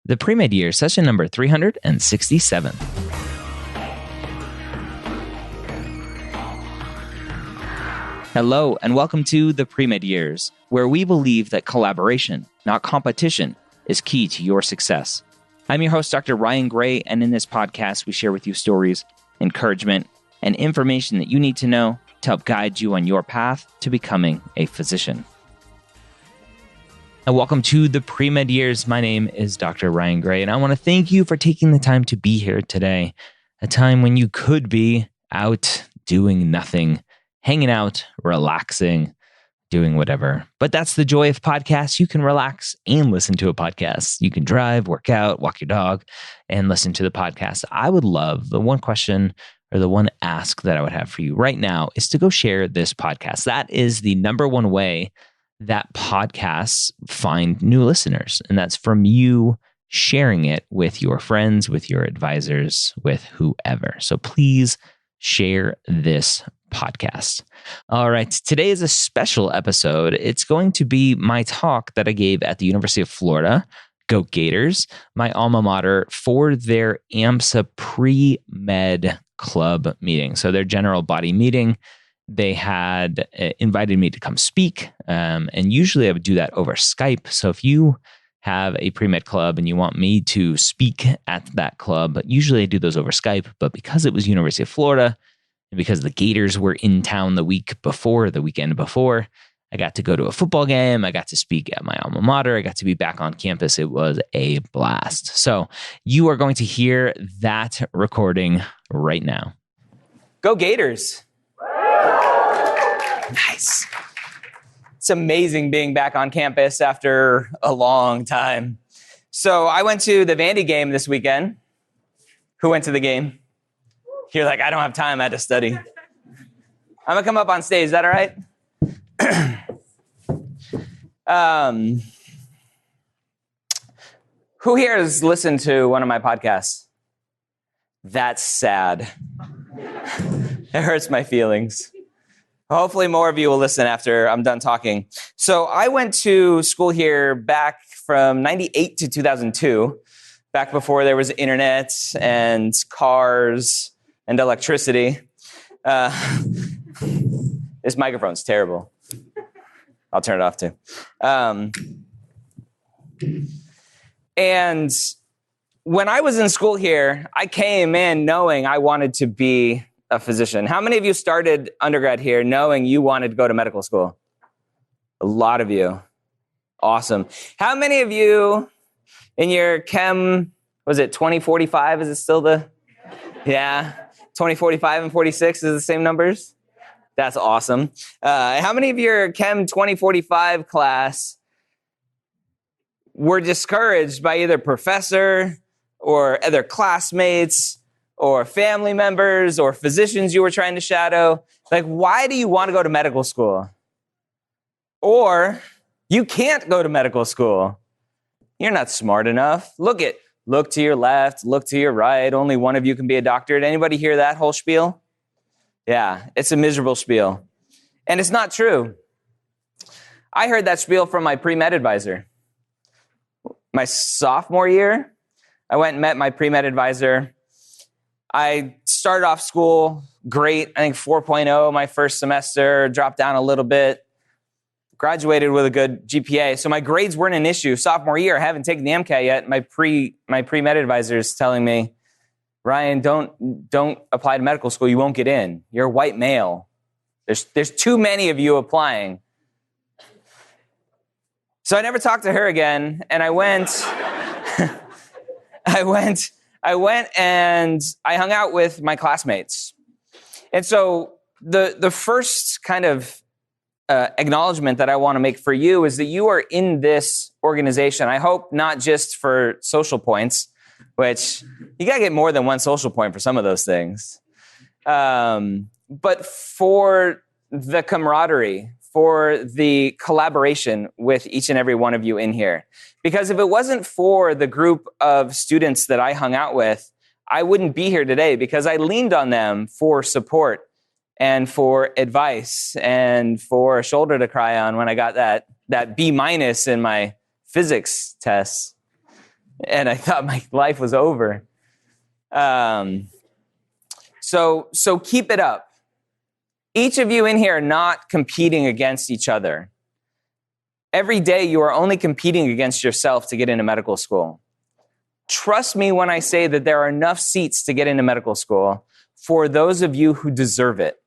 the Premed Year, session number 367. Hello, and welcome to the Premed Years, where we believe that collaboration, not competition, is key to your success. I'm your host, Dr. Ryan Gray, and in this podcast, we share with you stories, encouragement, and information that you need to know to help guide you on your path to becoming a physician. And welcome to the Premed Years. My name is Dr. Ryan Gray, and I want to thank you for taking the time to be here today, a time when you could be out doing nothing, hanging out, relaxing, doing whatever. But that's the joy of podcasts. You can relax and listen to a podcast. You can drive, work out, walk your dog, and listen to the podcast. I would love the one question or the one ask that I would have for you right now is to go share this podcast. That is the number one way that podcasts find new listeners. And that's from you sharing it with your friends, with your advisors, with whoever. So please share this podcast. All right. Today is a special episode. It's going to be my talk that I gave at the University of Florida, Go Gators, my alma mater, for their AMSA Premed Club Meeting. So their general body meeting. They had invited me to come speak, and usually I would do that over Skype. So if you have a pre-med club and you want me to speak at that club, usually I do those over Skype. But because it was University of Florida and because the Gators were in town the weekend before, I got to go to a football game. I got to speak at my alma mater. I got to be back on campus. It was a blast. So you are going to hear that recording right now. Go Gators. Nice. It's amazing being back on campus after a long time. So I went to the Vandy game this weekend. Who went to the game? You're like, I don't have time. I had to study. I'm going to come up on stage. Is that all right? Who here has listened to one of my podcasts? That's sad. It hurts my feelings. Hopefully more of you will listen after I'm done talking. So I went to school here back from 98 to 2002, back before there was internet and cars and electricity. This microphone's terrible. I'll turn it off too. And when I was in school here, I came in knowing I wanted to be a physician. How many of you started undergrad here knowing you wanted to go to medical school? A lot of you. Awesome. How many of you in your chem, was it 2045? Is it still yeah, 2045 and 46 is the same numbers? That's awesome. How many of your chem 2045 class were discouraged by either professor or other classmates or family members or physicians you were trying to shadow? Like, why do you want to go to medical school? Or you can't go to medical school. You're not smart enough. Look to your left, look to your right. Only one of you can be a doctor. Did anybody hear that whole spiel? Yeah, it's a miserable spiel. And it's not true. I heard that spiel from my pre-med advisor. My sophomore year, I went and met my pre-med advisor. I started off school great, I think 4.0 my first semester, dropped down a little bit, graduated with a good GPA. So my grades weren't an issue. Sophomore year, I haven't taken the MCAT yet. My pre-med advisor is telling me, Ryan, don't apply to medical school. You won't get in. You're a white male. There's too many of you applying. So I never talked to her again, and I went and I hung out with my classmates. And so the first kind of acknowledgement that I want to make for you is that you are in this organization. I hope not just for social points, which you got to get more than one social point for some of those things, but for the camaraderie, for the collaboration with each and every one of you in here. Because if it wasn't for the group of students that I hung out with, I wouldn't be here today because I leaned on them for support and for advice and for a shoulder to cry on when I got that B- in my physics test. and I thought my life was over. So keep it up. Each of you in here are not competing against each other. Every day you are only competing against yourself to get into medical school. Trust me when I say that there are enough seats to get into medical school for those of you who deserve it.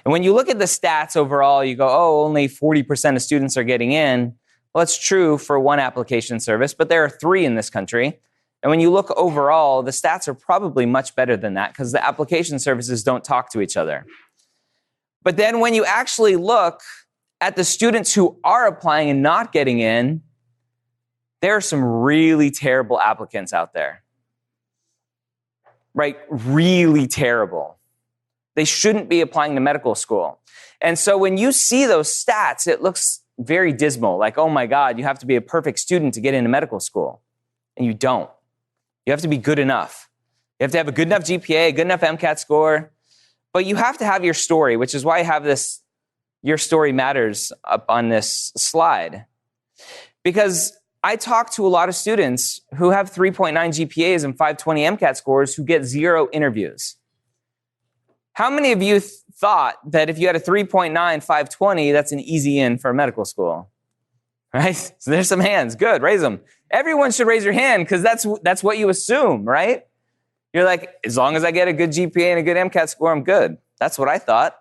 And when you look at the stats overall, you go, oh, only 40% of students are getting in. Well, it's true for one application service, but there are 3 in this country. And when you look overall, the stats are probably much better than that because the application services don't talk to each other. But then when you actually look at the students who are applying and not getting in, there are some really terrible applicants out there. Right? Really terrible. They shouldn't be applying to medical school. And so when you see those stats, it looks very dismal. Like, oh my God, you have to be a perfect student to get into medical school. And you don't. You have to be good enough. You have to have a good enough GPA, a good enough MCAT score. But you have to have your story, which is why I have this Your Story Matters up on this slide. Because I talk to a lot of students who have 3.9 GPAs and 520 MCAT scores who get 0 interviews. How many of you thought that if you had a 3.9, 520, that's an easy in for medical school? Right? So there's some hands. Good. Raise them. Everyone should raise your hand because that's what you assume, right? You're like, as long as I get a good GPA and a good MCAT score, I'm good. That's what I thought.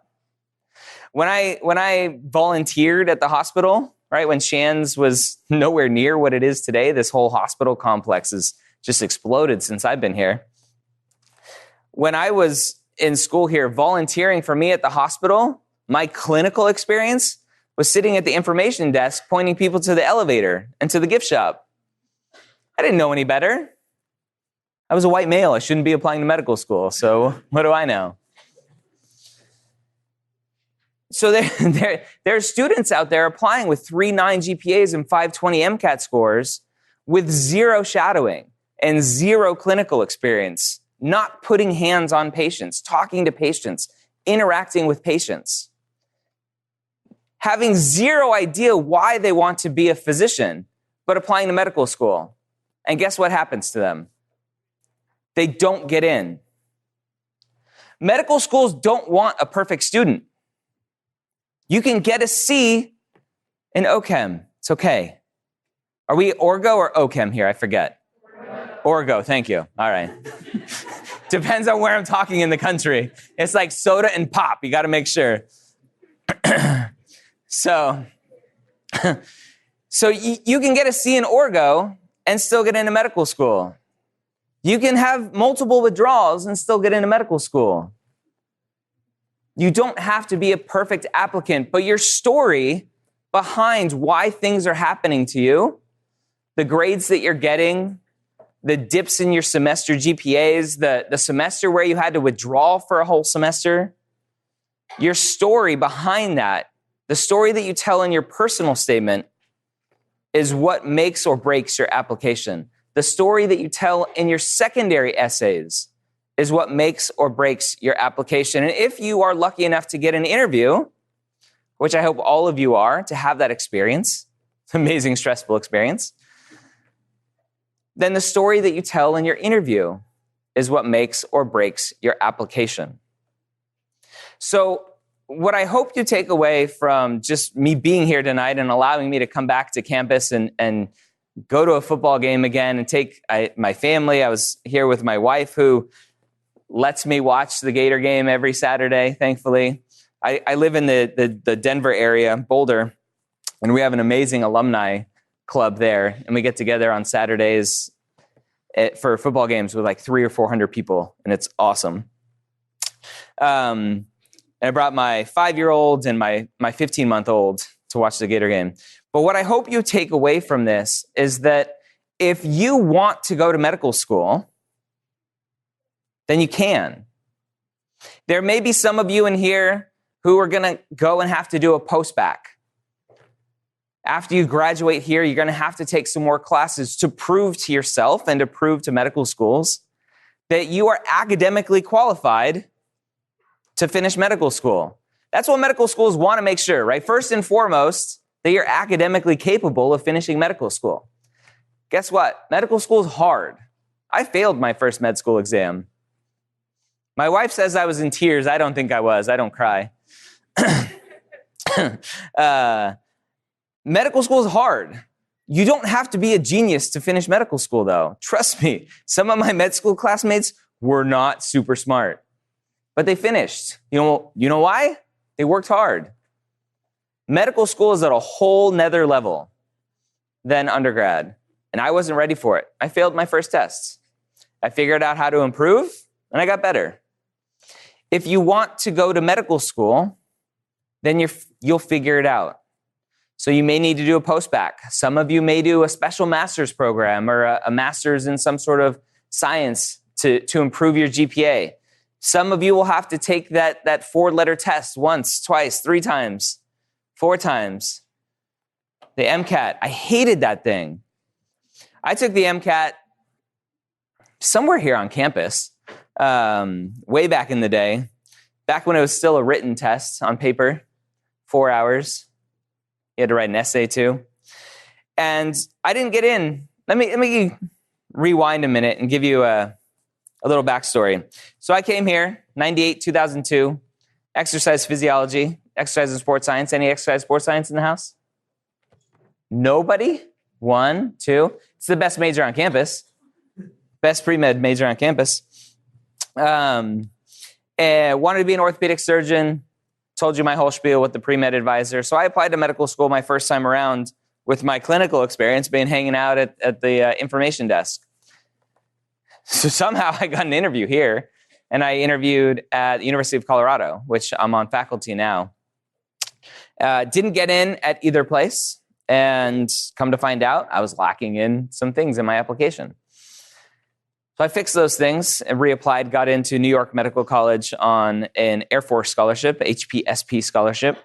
When I volunteered at the hospital, right, when Shands was nowhere near what it is today, this whole hospital complex has just exploded since I've been here. When I was in school here, volunteering for me at the hospital, my clinical experience was sitting at the information desk, pointing people to the elevator and to the gift shop. I didn't know any better. I was a white male. I shouldn't be applying to medical school. So what do I know? So there are students out there applying with 3.9 GPAs and 520 MCAT scores with 0 shadowing and 0 clinical experience, not putting hands on patients, talking to patients, interacting with patients, having 0 idea why they want to be a physician, but applying to medical school. And guess what happens to them? They don't get in. Medical schools don't want a perfect student. You can get a C in OChem. It's okay. Are we Orgo or OChem here? I forget. Orgo, thank you. All right. Depends on where I'm talking in the country. It's like soda and pop. You got to make sure. So you can get a C in Orgo and still get into medical school. You can have multiple withdrawals and still get into medical school. You don't have to be a perfect applicant, but your story behind why things are happening to you, the grades that you're getting, the dips in your semester GPAs, the semester where you had to withdraw for a whole semester, your story behind that, the story that you tell in your personal statement is what makes or breaks your application. The story that you tell in your secondary essays is what makes or breaks your application. And if you are lucky enough to get an interview, which I hope all of you are, to have that experience, amazing, stressful experience, then the story that you tell in your interview is what makes or breaks your application. So what I hope you take away from just me being here tonight and allowing me to come back to campus and go to a football game again and take my family. I was here with my wife who lets me watch the Gator game every Saturday, thankfully. I live in the Denver area, Boulder, and we have an amazing alumni club there. And we get together on Saturdays for football games with like 300 or 400 people, and it's awesome. And I brought my 5-year-old and my 15-month-old to watch the Gator game. But what I hope you take away from this is that if you want to go to medical school, then you can. There may be some of you in here who are going to go and have to do a post-bac. After you graduate here, you're going to have to take some more classes to prove to yourself and to prove to medical schools that you are academically qualified to finish medical school. That's what medical schools want to make sure, right? First and foremost, that you're academically capable of finishing medical school. Guess what? Medical school is hard. I failed my first med school exam. My wife says I was in tears. I don't think I was. I don't cry. Medical school is hard. You don't have to be a genius to finish medical school, though. Trust me, some of my med school classmates were not super smart, but they finished. You know why? They worked hard. Medical school is at a whole nother level than undergrad, and I wasn't ready for it. I failed my first tests. I figured out how to improve, and I got better. If you want to go to medical school, then you'll figure it out. So you may need to do a post-bac. Some of you may do a special master's program or a master's in some sort of science to improve your GPA. Some of you will have to take that 4-letter test once, twice, 3 times, 4 times. The MCAT, I hated that thing. I took the MCAT somewhere here on campus, way back in the day, back when it was still a written test on paper, 4 hours. You had to write an essay too. And I didn't get in. Let me rewind a minute and give you a little backstory. So I came here, 98, 2002, exercise physiology, exercise and sports science. Any exercise sports science in the house? Nobody? 1, 2. It's the best major on campus. Best pre-med major on campus. Wanted to be an orthopedic surgeon. Told you my whole spiel with the pre-med advisor. So I applied to medical school my first time around with my clinical experience being hanging out at the information desk. So somehow I got an interview here, and I interviewed at the University of Colorado, which I'm on faculty now. Didn't get in at either place, and come to find out, I was lacking in some things in my application. So I fixed those things and reapplied, got into New York Medical College on an Air Force scholarship, HPSP scholarship,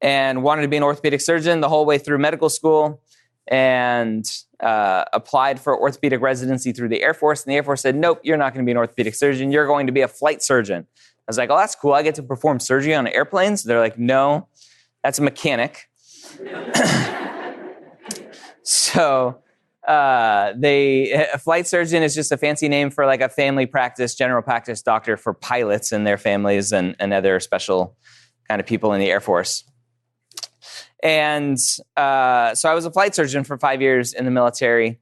and wanted to be an orthopedic surgeon the whole way through medical school, and applied for orthopedic residency through the Air Force. And the Air Force said, nope, you're not going to be an orthopedic surgeon. You're going to be a flight surgeon. I was like, oh, that's cool. I get to perform surgery on airplanes? They're like, no, that's a mechanic. So a flight surgeon is just a fancy name for like a family practice, general practice doctor for pilots and their families and other special kind of people in the Air Force. And so I was a flight surgeon for 5 years in the military,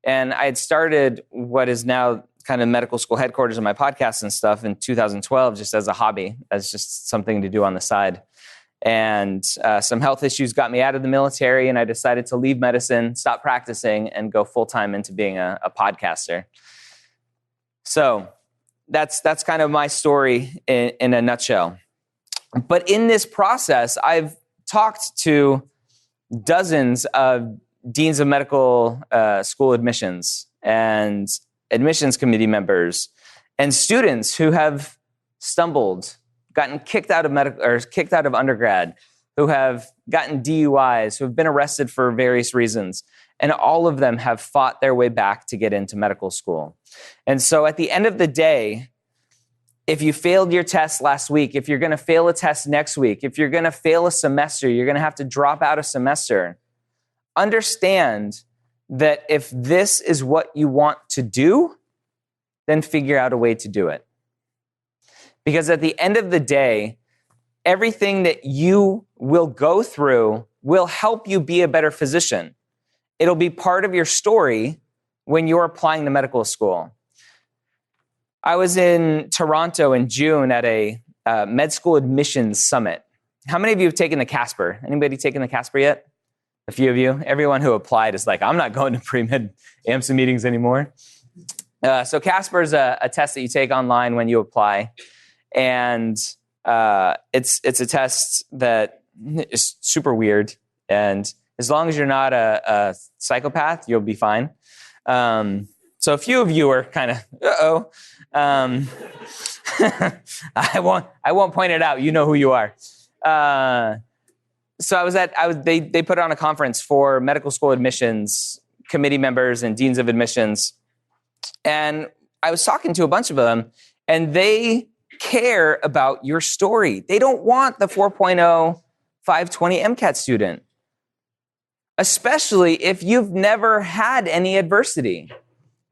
and I had started what is now kind of medical school headquarters of my podcast and stuff in 2012, just as a hobby, as just something to do on the side. And some health issues got me out of the military, and I decided to leave medicine, stop practicing, and go full-time into being a podcaster. So that's kind of my story in a nutshell. But in this process, I've talked to dozens of deans of medical school admissions and admissions committee members and students who have stumbled, gotten kicked out of medical or kicked out of undergrad, who have gotten DUIs, who have been arrested for various reasons. And all of them have fought their way back to get into medical school. And so at the end of the day, if you failed your test last week, if you're going to fail a test next week, if you're going to fail a semester, you're going to have to drop out a semester. Understand that if this is what you want to do, then figure out a way to do it. Because at the end of the day, everything that you will go through will help you be a better physician. It'll be part of your story when you're applying to medical school. I was in Toronto in June at a med school admissions summit. How many of you have taken the Casper? Anybody taken the Casper yet? A few of you. Everyone who applied is like, I'm not going to pre-med AMSA meetings anymore. So Casper is a test that you take online when you apply. And it's a test that is super weird. And as long as you're not a psychopath, you'll be fine. So a few of you are kind of, uh-oh. I won't point it out. You know who you are. So they put on a conference for medical school admissions committee members and deans of admissions. And I was talking to a bunch of them, and they care about your story. They don't want the 4.0, 520 MCAT student. especially if you've never had any adversity.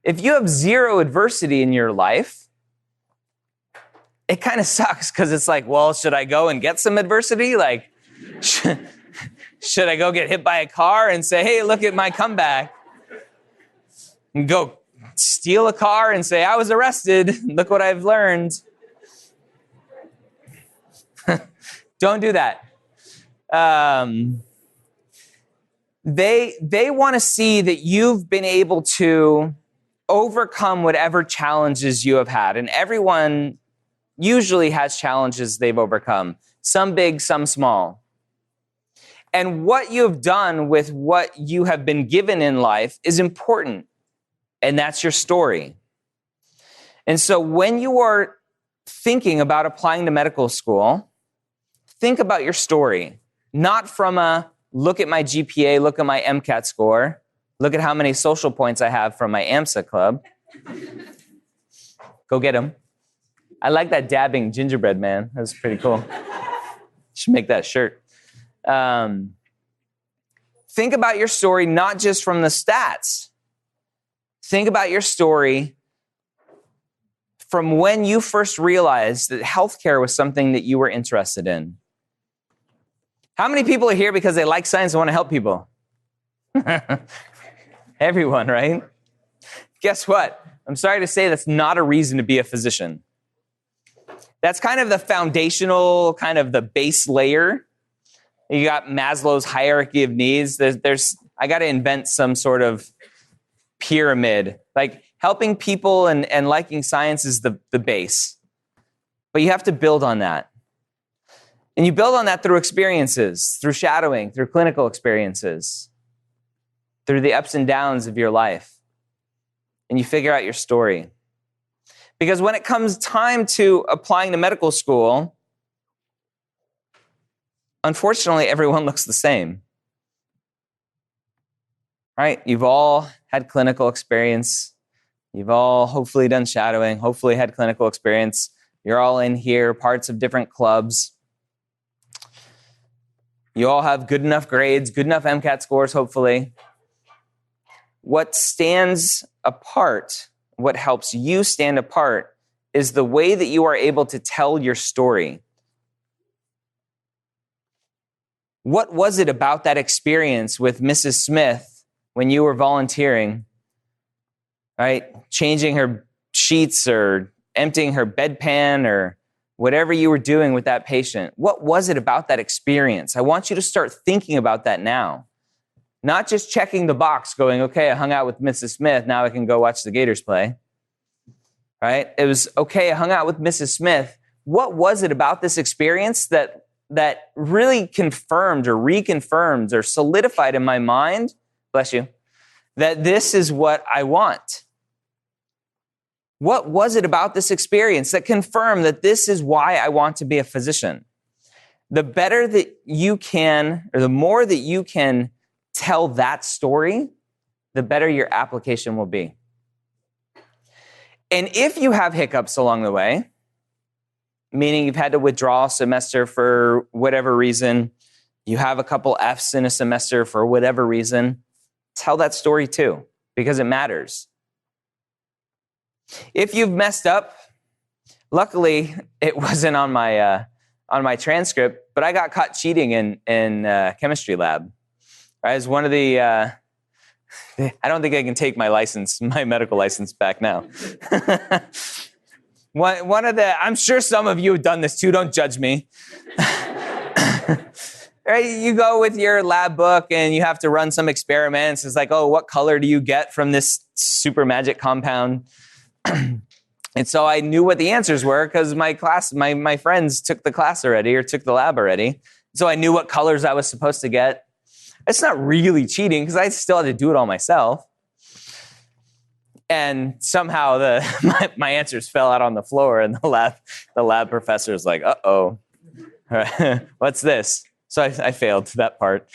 If you have zero adversity in your life, it kind of sucks because it's like, well, should I go and get some adversity? Like, should I go get hit by a car and say, hey, look at my comeback? And go steal a car and say, I was arrested. Look what I've learned. Don't do that. They want to see that you've been able to overcome whatever challenges you have had. And everyone usually has challenges they've overcome, some big, some small. And what you have done with what you have been given in life is important. And that's your story. And so when you are thinking about applying to medical school, think about your story, not from a look at my GPA, look at my MCAT score, look at how many social points I have from my AMSA club. Go get them. I like that dabbing gingerbread man. That's pretty cool. Should make that a shirt. Think about your story not just from the stats. Think about your story from when you first realized that healthcare was something that you were interested in. How many people are here because they like science and want to help people? Everyone, right? Guess what? I'm sorry to say that's not a reason to be a physician. That's kind of the foundational, kind of the base layer. You got Maslow's hierarchy of needs. I got to invent some sort of pyramid. Like helping people and liking science is the base. But you have to build on that. And you build on that through experiences, through shadowing, through clinical experiences, through the ups and downs of your life. And you figure out your story. Because when it comes time to applying to medical school, unfortunately, everyone looks the same. Right? You've all had clinical experience. You've all hopefully done shadowing, hopefully had clinical experience. You're all in here, parts of different clubs. You all have good enough grades, good enough MCAT scores, hopefully. What stands apart, what helps you stand apart, is the way that you are able to tell your story. What was it about that experience with Mrs. Smith when you were volunteering, right? Changing her sheets or emptying her bedpan or whatever you were doing with that patient. What was it about that experience? I want you to start thinking about that now. Not just checking the box going, okay, I hung out with Mrs. Smith, now I can go watch the Gators play. Right? It was, okay, I hung out with Mrs. Smith. What was it about this experience that really confirmed or reconfirmed or solidified in my mind, bless you, that this is what I want? What was it about this experience that confirmed that this is why I want to be a physician? The better that you can, or the more that you can tell that story, the better your application will be. And if you have hiccups along the way, meaning you've had to withdraw a semester for whatever reason, you have a couple Fs in a semester for whatever reason, tell that story too, because it matters. If you've messed up, luckily it wasn't on my transcript, but I got caught cheating in chemistry lab. As one of the, I don't think I can take my medical license back now. One of the, I'm sure some of you have done this too. Don't judge me. Right? You go with your lab book and you have to run some experiments. It's like, oh, what color do you get from this super magic compound? And so I knew what the answers were because my friends took the class already or took the lab already. So I knew what colors I was supposed to get. It's not really cheating because I still had to do it all myself. And somehow my answers fell out on the floor, and the lab professor was like, "Uh-oh, what's this?" So I failed that part.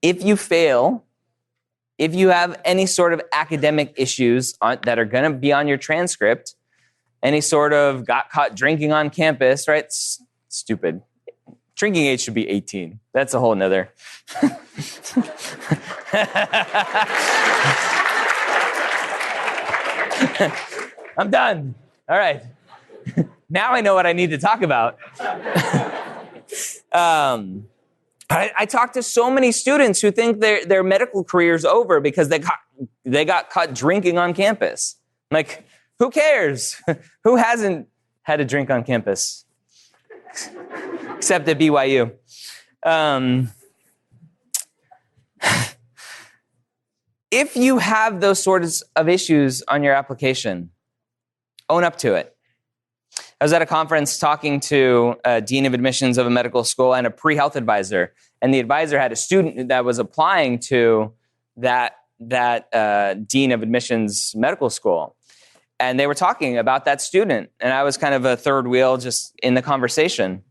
If you fail, if you have any sort of academic issues that are going to be on your transcript, any sort of got caught drinking on campus, right? Stupid. Drinking age should be 18. That's a whole nother. I'm done. All right. Now I know what I need to talk about. I talk to so many students who think their medical career's over because they got caught drinking on campus. Like, who cares? Who hasn't had a drink on campus? Except at BYU. If you have those sorts of issues on your application, own up to it. I was at a conference talking to a dean of admissions of a medical school and a pre-health advisor, and the advisor had a student that was applying to that dean of admissions medical school. And they were talking about that student, and I was kind of a third wheel just in the conversation.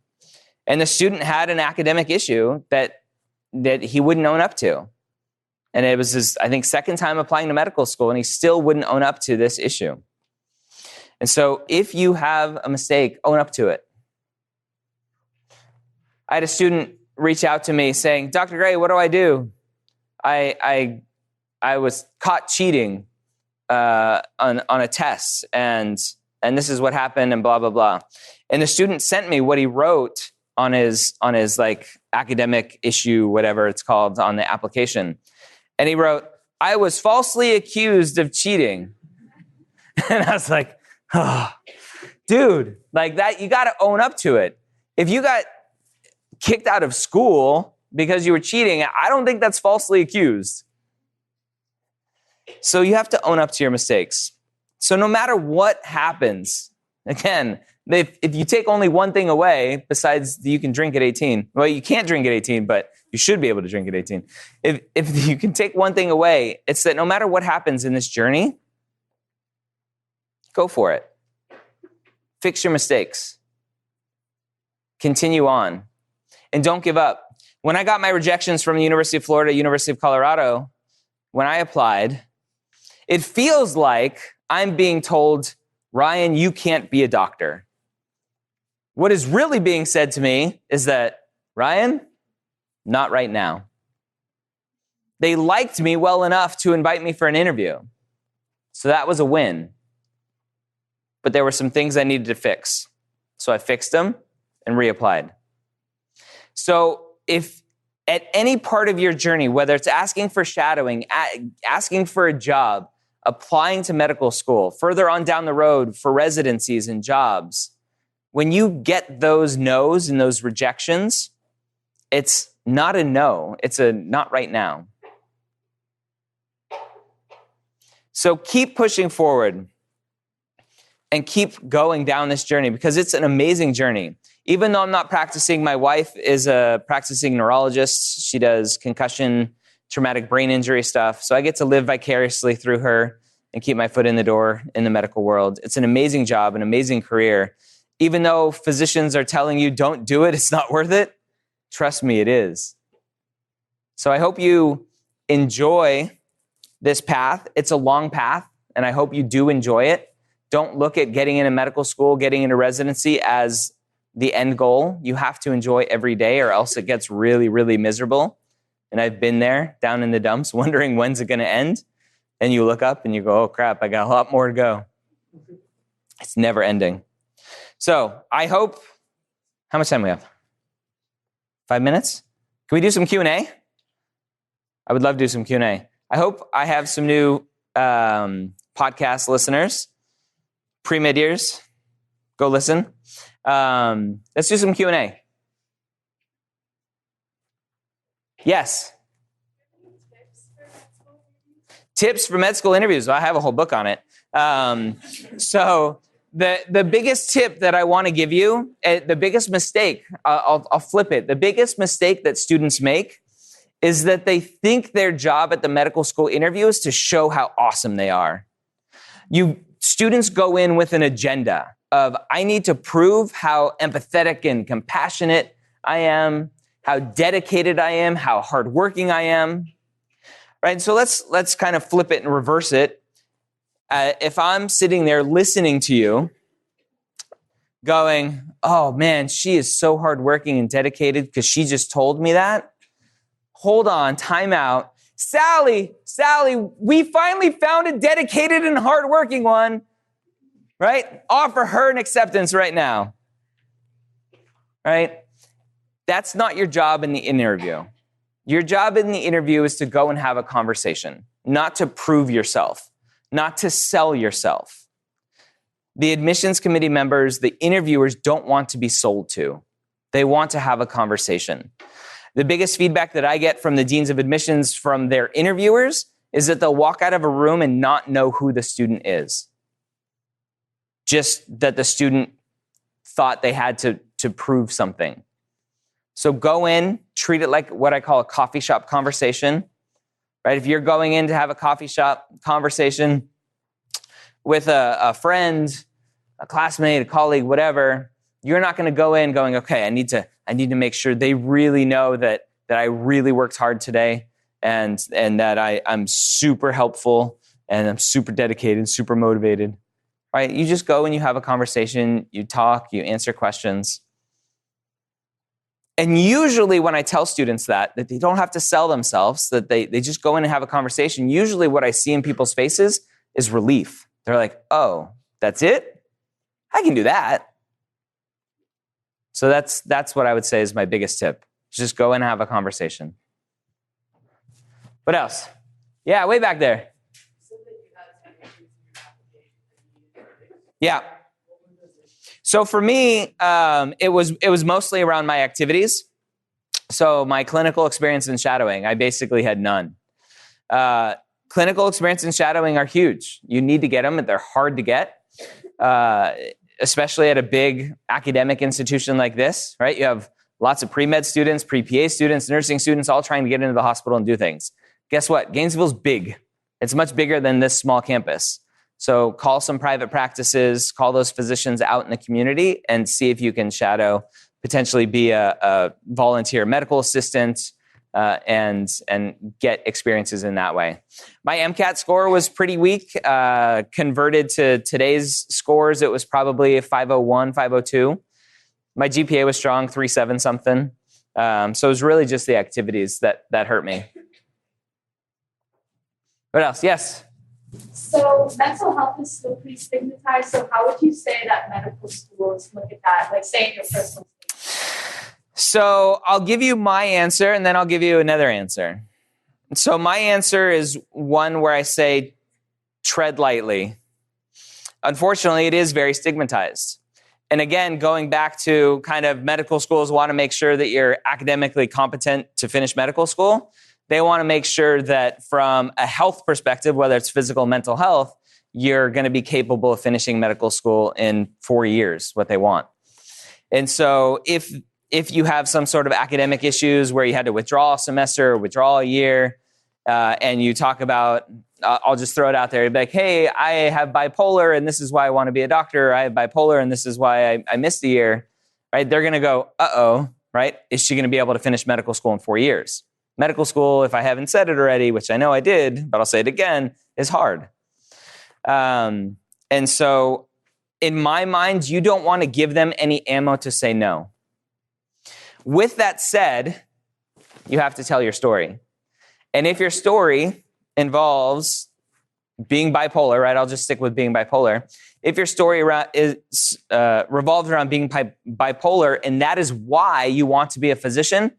And the student had an academic issue that he wouldn't own up to. And it was his, I think, second time applying to medical school, and he still wouldn't own up to this issue. And so if you have a mistake, own up to it. I had a student reach out to me saying, Dr. Gray, what do I do? I was caught cheating on a test, and this is what happened, and blah, blah, blah. And the student sent me what he wrote on his like academic issue, whatever it's called, on the application. And he wrote, I was falsely accused of cheating. And I was like, oh, dude, like that, you got to own up to it. If you got kicked out of school because you were cheating, I don't think that's falsely accused. So you have to own up to your mistakes. So no matter what happens, again, if you take only one thing away, besides you can drink at 18, well, you can't drink at 18, but you should be able to drink at 18. If you can take one thing away, it's that no matter what happens in this journey, go for it. Fix your mistakes. Continue on. And don't give up. When I got my rejections from the University of Florida, University of Colorado, when I applied, it feels like I'm being told, Ryan, you can't be a doctor. What is really being said to me is that, Ryan, not right now. They liked me well enough to invite me for an interview. So that was a win. But there were some things I needed to fix. So I fixed them and reapplied. So if at any part of your journey, whether it's asking for shadowing, asking for a job, applying to medical school, further on down the road for residencies and jobs, when you get those no's and those rejections, it's not a no, it's a not right now. So keep pushing forward and keep going down this journey because it's an amazing journey. Even though I'm not practicing, my wife is a practicing neurologist. She does concussion, traumatic brain injury stuff. So I get to live vicariously through her and keep my foot in the door in the medical world. It's an amazing job, an amazing career. Even though physicians are telling you, don't do it, it's not worth it, trust me, it is. So I hope you enjoy this path. It's a long path, and I hope you do enjoy it. Don't look at getting into medical school, getting into residency as the end goal. You have to enjoy every day or else it gets really, really miserable. And I've been there down in the dumps wondering when's it going to end. And you look up and you go, oh crap, I got a lot more to go. It's never ending. So I hope, how much time do we have? 5 minutes? Can we do some Q&A? I would love to do some Q&A. I hope I have some new podcast listeners. Pre-med years, go listen. Let's do some Q&A. Yes. Tips for med school interviews. I have a whole book on it. So the biggest tip that I want to give you, the biggest mistake, I'll flip it. The biggest mistake that students make is that they think their job at the medical school interview is to show how awesome they are. Students go in with an agenda of, I need to prove how empathetic and compassionate I am, how dedicated I am, how hardworking I am. Right? So let's kind of flip it and reverse it. If I'm sitting there listening to you, going, oh man, she is so hardworking and dedicated because she just told me that. Hold on, time out. Sally, we finally found a dedicated and hardworking one, right? Offer her an acceptance right now, right? That's not your job in the interview. Your job in the interview is to go and have a conversation, not to prove yourself, not to sell yourself. The admissions committee members, the interviewers don't want to be sold to. They want to have a conversation. The biggest feedback that I get from the deans of admissions from their interviewers is that they'll walk out of a room and not know who the student is. Just that the student thought they had to prove something. So go in, treat it like what I call a coffee shop conversation, right? If you're going in to have a coffee shop conversation with a friend, a classmate, a colleague, whatever, you're not going to go in going, okay, I need to make sure they really know that I really worked hard today and that I'm super helpful and I'm super dedicated, super motivated, right? You just go and you have a conversation, you talk, you answer questions. And usually when I tell students that they don't have to sell themselves, that they just go in and have a conversation, usually what I see in people's faces is relief. They're like, oh, that's it? I can do that. So that's what I would say is my biggest tip. Just go in and have a conversation. What else? Yeah, way back there. Yeah. So for me, it was mostly around my activities. So my clinical experience in shadowing, I basically had none. Clinical experience and shadowing are huge. You need to get them. They're hard to get, especially at a big academic institution like this, right? You have lots of pre-med students, pre-PA students, nursing students, all trying to get into the hospital and do things. Guess what? Gainesville's big. It's much bigger than this small campus. So call some private practices, call those physicians out in the community and see if you can shadow, potentially be a volunteer medical assistant, and get experiences in that way. My MCAT score was pretty weak. Converted to today's scores, it was probably a 501, 502. My GPA was strong, 3.7 something. So it was really just the activities that hurt me. What else? Yes? So mental health is still pretty stigmatized. So how would you say that medical schools look at that? Like say in your personal statement. So I'll give you my answer and then I'll give you another answer. So my answer is one where I say tread lightly. Unfortunately, it is very stigmatized. And again, going back to kind of medical schools want to make sure that you're academically competent to finish medical school. They want to make sure that from a health perspective, whether it's physical or mental health, you're going to be capable of finishing medical school in 4 years, what they want. And so if you have some sort of academic issues where you had to withdraw a semester or withdraw a year, and you talk about, I'll just throw it out there, you'd be like, hey, I have bipolar and this is why I want to be a doctor. I have bipolar and this is why I missed a year, right? They're going to go, uh-oh, right? Is she going to be able to finish medical school in 4 years? Medical school, if I haven't said it already, which I know I did, but I'll say it again, is hard. And so in my mind, you don't want to give them any ammo to say no. With that said, you have to tell your story. And if your story involves being bipolar, right? I'll just stick with being bipolar. If your story is revolves around being bipolar and that is why you want to be a physician,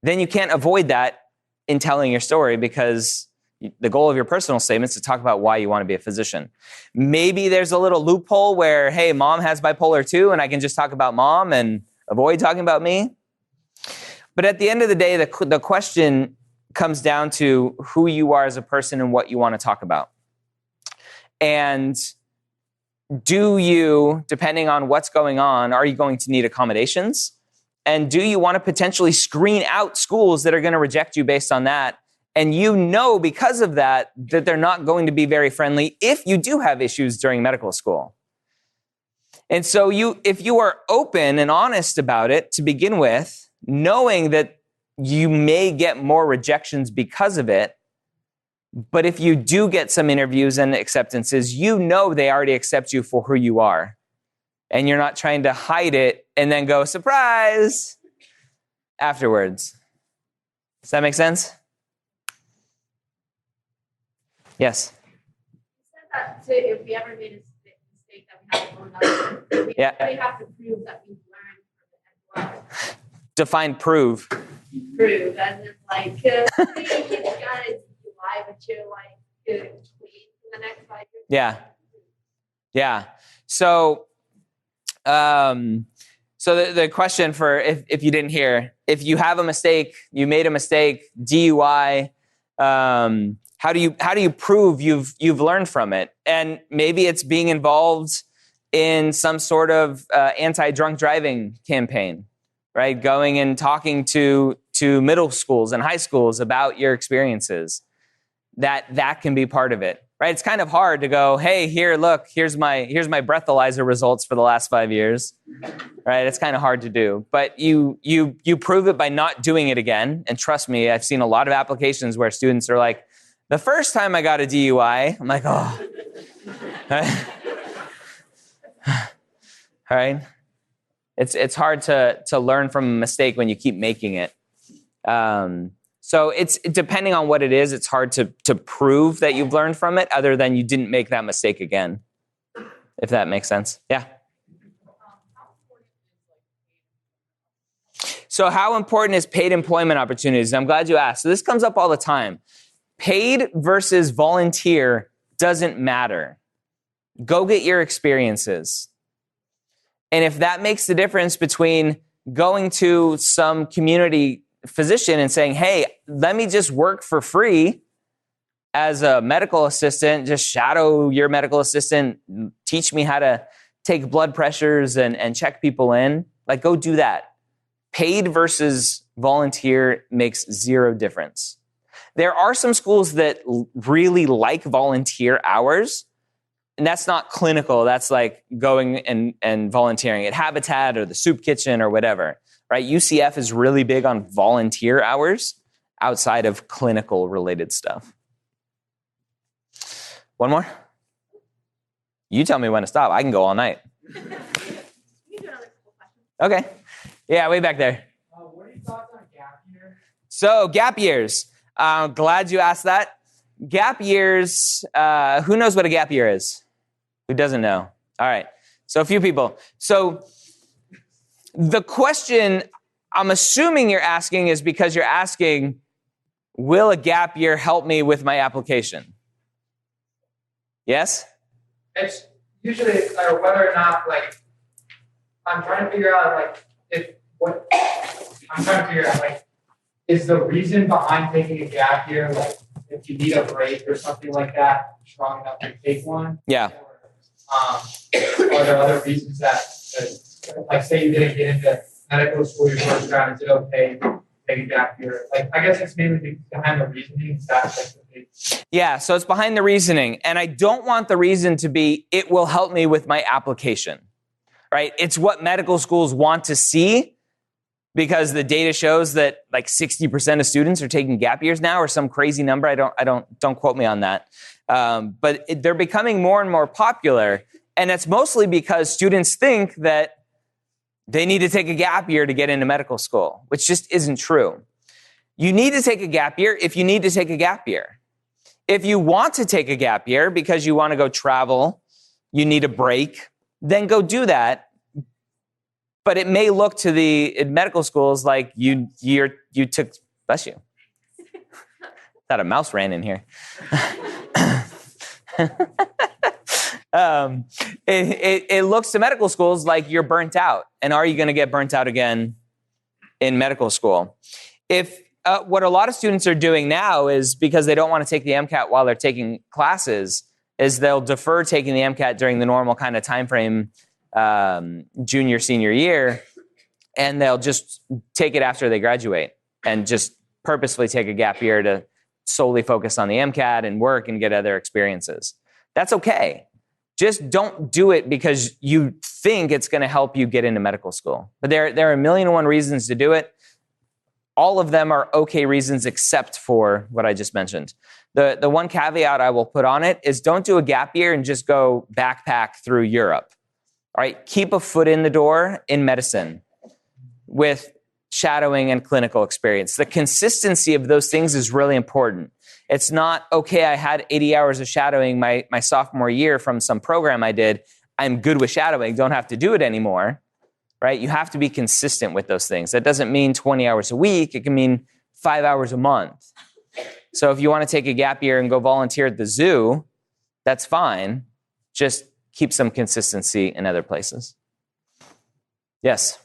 then you can't avoid that in telling your story because the goal of your personal statement is to talk about why you want to be a physician. Maybe there's a little loophole where, hey, mom has bipolar too, and I can just talk about mom and avoid talking about me. But at the end of the day, the question comes down to who you are as a person and what you want to talk about. And do you, depending on what's going on, are you going to need accommodations? And do you want to potentially screen out schools that are going to reject you based on that? And you know because of that they're not going to be very friendly if you do have issues during medical school. And so if you are open and honest about it to begin with, knowing that you may get more rejections because of it, but if you do get some interviews and acceptances, you know they already accept you for who you are. and you're not trying to hide it and then go, surprise, afterwards. Does that make sense? Yes? You said that if we ever made a mistake that we have to own up to, we actually have to prove that we've learned from it as well. Define prove. Prove, as in like, you guys lie, but you're like, wait for the next 5 years. Yeah. So, the question for if you didn't hear, if you have a mistake, you made a mistake, DUI, how do you prove you've learned from it? And maybe it's being involved in some sort of anti-drunk driving campaign, right? Going and talking to middle schools and high schools about your experiences. That can be part of it, right? It's kind of hard to go, hey, here's my breathalyzer results for the last 5 years, right? It's kind of hard to do, but you prove it by not doing it again. And trust me, I've seen a lot of applications where students are like, the first time I got a DUI, I'm like, oh, all right. It's hard to learn from a mistake when you keep making it. So it's depending on what it is, it's hard to prove that you've learned from it other than you didn't make that mistake again, if that makes sense. Yeah. So how important is paid employment opportunities? I'm glad you asked. So this comes up all the time. Paid versus volunteer doesn't matter. Go get your experiences. And if that makes the difference between going to some community physician and saying, hey, let me just work for free as a medical assistant, just shadow your medical assistant, teach me how to take blood pressures and check people in, like go do that. Paid versus volunteer makes zero difference. There are some schools that really like volunteer hours, and that's not clinical. That's like going and volunteering at Habitat or the soup kitchen or whatever, right? UCF is really big on volunteer hours outside of clinical related stuff. One more? You tell me when to stop. I can go all night. Okay. Yeah, way back there. What are your thoughts on gap year? So gap years. Glad you asked that. Gap years, who knows what a gap year is? Who doesn't know? All right. So a few people. So the question I'm assuming you're asking is because you're asking, will a gap year help me with my application? Yes? It's usually whether or not, like, I'm trying to figure out, like, is the reason behind taking a gap year, like, if you need a break or something like that, strong enough to take one? Yeah. Are there other reasons that, like, say you didn't get into medical school your first round, is it okay to take a gap year? Like, I guess it's mainly behind the reasoning. Is that like the big... Yeah, so it's behind the reasoning. And I don't want the reason to be, it will help me with my application, right? It's what medical schools want to see because the data shows that like 60% of students are taking gap years now or some crazy number. Don't quote me on that. But they're becoming more and more popular. And it's mostly because students think that they need to take a gap year to get into medical school, which just isn't true. You need to take a gap year if you need to take a gap year. If you want to take a gap year because you want to go travel, you need a break, then go do that. But it may look to the medical schools like you took, bless you. Thought a mouse ran in here. It looks to medical schools like you're burnt out. And are you going to get burnt out again in medical school? If what a lot of students are doing now is because they don't want to take the MCAT while they're taking classes, is they'll defer taking the MCAT during the normal kind of time frame, junior, senior year, and they'll just take it after they graduate and just purposefully take a gap year to solely focus on the MCAT and work and get other experiences. That's okay. Just don't do it because you think it's going to help you get into medical school. But there are 1,000,001 reasons to do it. All of them are okay reasons except for what I just mentioned. The one caveat I will put on it is don't do a gap year and just go backpack through Europe. All right, keep a foot in the door in medicine with shadowing and clinical experience. The consistency of those things is really important. It's not, okay, I had 80 hours of shadowing my sophomore year from some program I did. I'm good with shadowing, don't have to do it anymore, right? You have to be consistent with those things. That doesn't mean 20 hours a week. It can mean 5 hours a month. So if you want to take a gap year and go volunteer at the zoo, that's fine. Just keep some consistency in other places. Yes?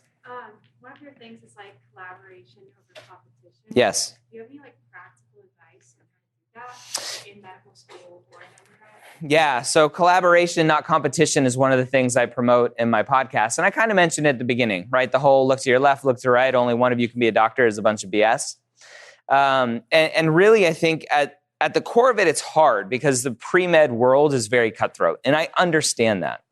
One of your things is like collaboration over competition. Yes. Do you have any like practical advice on how to do that in medical school or in undergrad? Yeah, so collaboration, not competition, is one of the things I promote in my podcast. And I kind of mentioned it at the beginning, right? The whole look to your left, look to your right, only one of you can be a doctor is a bunch of BS. And really, I think at the core of it, it's hard because the pre-med world is very cutthroat. And I understand that.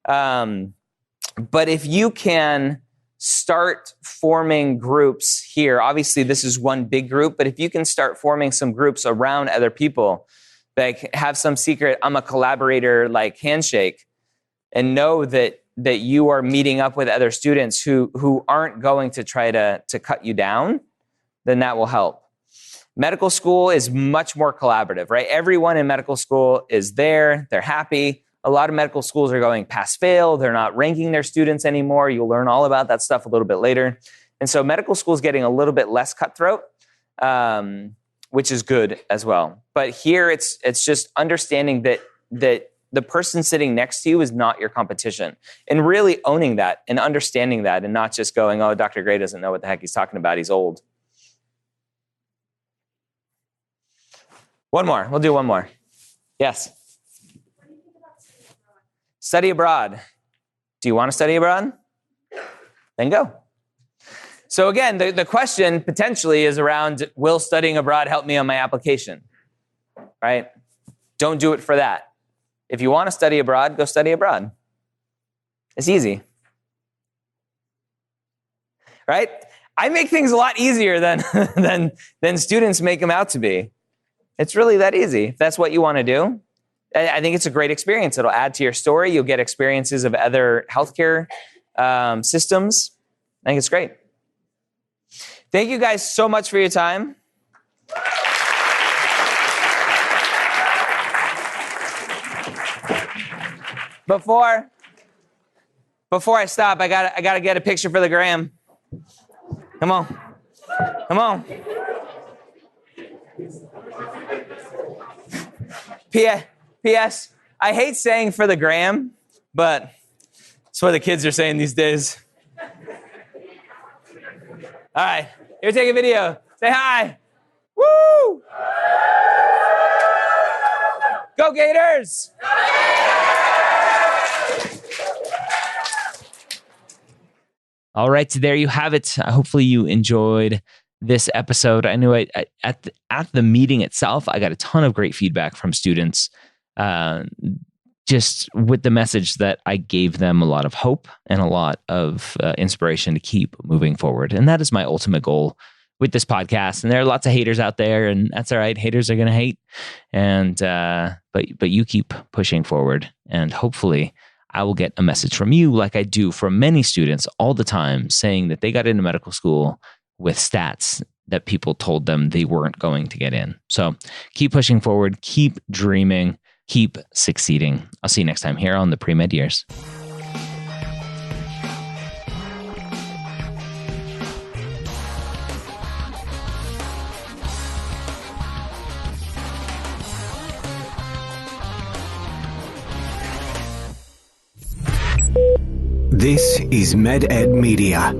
But if you can start forming groups here, obviously this is one big group, but if you can start forming some groups around other people, like have some secret, I'm a collaborator, like handshake, and know that you are meeting up with other students who aren't going to try to cut you down, then that will help. Medical school is much more collaborative, right? Everyone in medical school is there. They're happy. A lot of medical schools are going pass-fail. They're not ranking their students anymore. You'll learn all about that stuff a little bit later. And so medical school is getting a little bit less cutthroat, which is good as well. But here it's just understanding that the person sitting next to you is not your competition, and really owning that and understanding that, and not just going, oh, Dr. Gray doesn't know what the heck he's talking about. He's old. One more. We'll do one more. Yes. What do you think about studying abroad? Study abroad. Do you want to study abroad? Then go. So again, the question potentially is around, will studying abroad help me on my application? Right? Don't do it for that. If you want to study abroad, go study abroad. It's easy. Right? I make things a lot easier than students make them out to be. It's really that easy. If that's what you want to do, I think it's a great experience. It'll add to your story. You'll get experiences of other healthcare systems. I think it's great. Thank you guys so much for your time. Before I stop, I gotta get a picture for the gram. Come on. Come on. P.S. I hate saying for the gram, but it's what the kids are saying these days. All right, here, take a video. Say hi. Woo! Go Gators! All right, so there you have it. Hopefully you enjoyed this episode. I know at the meeting itself, I got a ton of great feedback from students, just with the message that I gave them a lot of hope and a lot of inspiration to keep moving forward. And that is my ultimate goal with this podcast. And there are lots of haters out there, and that's all right. Haters are going to hate. And but you keep pushing forward, and hopefully I will get a message from you, like I do from many students all the time, saying that they got into medical school with stats that people told them they weren't going to get in. So keep pushing forward, keep dreaming, keep succeeding. I'll see you next time here on the Pre-Med Years. This is MedEd Media.